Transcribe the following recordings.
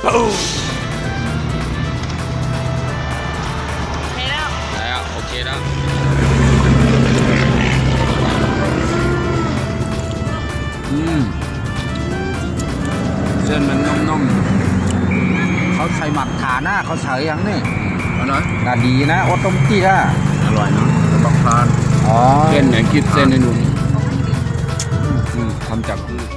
แล้วโอเคแล้วเส้นมันนุ่มๆเขาใส่หมักฐานนะเขาใส่ยังนี่อร่อยน่าดีนะโอต้มจี้นะอร่อยเนาะบางทานอ๋อเส้นไหนกินเส้นในนุ่มทำจากพืช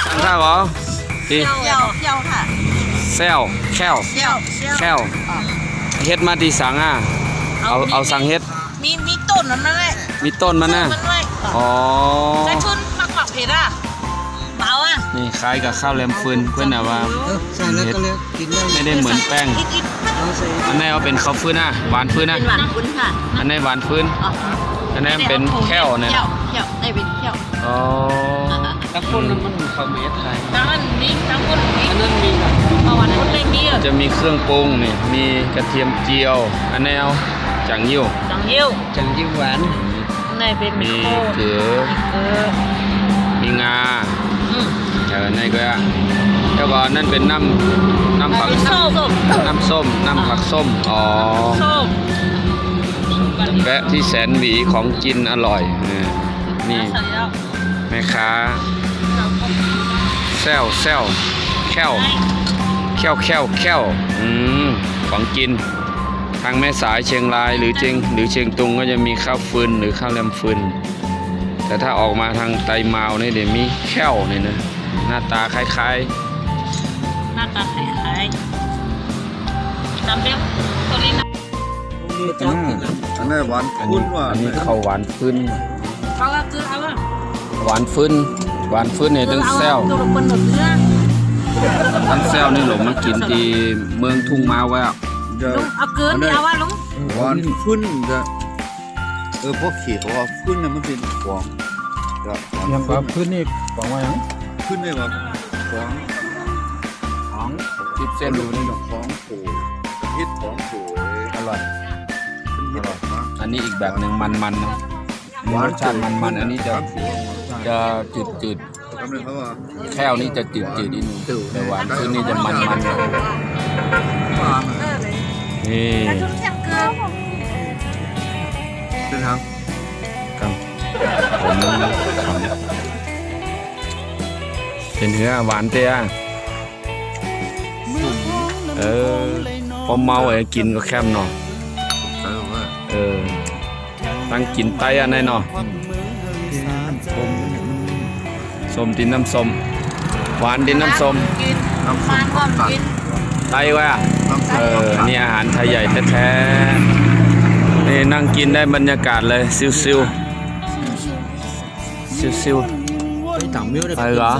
สั่งข้าวเหรอดีเที่ยวค่ะแค่วเฮ็ดมาดีสั่งอ่ะเอาสั่งเฮ็ดมีต้นมันเลยมีต้นมันนะอ๋อใส่ชุนหมักเผ็ดอ่ะเบาอ่ะนี่คล้ายกับข้าวแรมฟืนเพื่อนนะว่าเฮ็ดไม่ได้เหมือนแป้งอันนี้เอาเป็นข้าวฟืนนะหวานฟืนนะหวานฟืนค่ะอันนี้หวานฟืนอันนี้เป็นแค่วเนี่ยได้เป็นแค่วอ๋อตะกุนมันข้าวเม็ดไทยอันนี้ตะกุนอันนั้นมีหวานฟืนได้มีจะมีเครื่องปรุงนี่มีกระเทียมเจียวอันนี้เอาจังยิ้วหวานในเป็นมีเกลือมีงาในก็แล้วก็นั่นเป็นน้ำผักส้มน้ำผักส้มอ๋อแวะที่แสนหวีของกินอร่อยนี่แม่ค้าแค่วของกินทางแม่สายเชียงรายหรือเชียงตุงก็จะมีข้าวฟืนหรือข้าวแรมฟืนแต่ถ้าออกมาทางไตมาวนี่เดี๋ยวมีแค่วนี่นะหน้าตาคล้ายน้ำเบี้ยวตัวนี้นะอันนี้หวานฟืนอันนี้ข้าวหวานฟืนเขาก็คือเอาหวานฟืนเนี่ยตั้งแซวตั้งแซวนี่หลงมากินที่เมืองทุ่งมาไว้ลุงเอาเกินเอาว่าลุงหวานฟื้นจะพวกขี่เพราะว่าฟื้นเนี่ยมันเป็นฟองยังแบบฟื้นนี่ฟองว่ายังฟื้นเนี่ยแบบฟองจิบเส้นดูนี่ดอกฟองโผล่พิษฟองโผล่อร่อยอันนี้อีกแบบหนึ่งมันๆนะรสชาติมันๆอันนี้จะจืดแค่วนี้จะจืดนิดนึงแต่หวานฟื้นนี่จะมันๆนี่เป็นทางครับผมเป็นเนื้อหวานเตี้ยพอเมาไอ้กินก็แคบเนาะตั้งกินไตอันไหนเนาะส้มดินน้ำส้มหวานดินน้ำส้มไตวะนี่อาหารไทยใหญ่แท้ๆนี่นั่งกินได้บรรยากาศเลยซิวไปเหรอ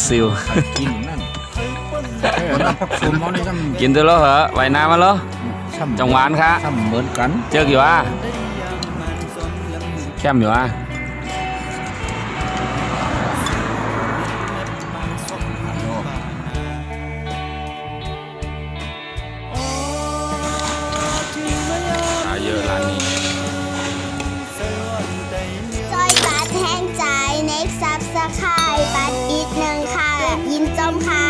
ซิวกินตัวแล้วเหรอไหวน้ำมาแล้วจังหวานค่ะเหมือนกันเจออยู่อ่ะแคมอยู่อ่ะเยอะร้านนี้จอยบาดแห้งใจเน็กซับสไครบัดอีกหนึ่งค่ะยินจมค่ะ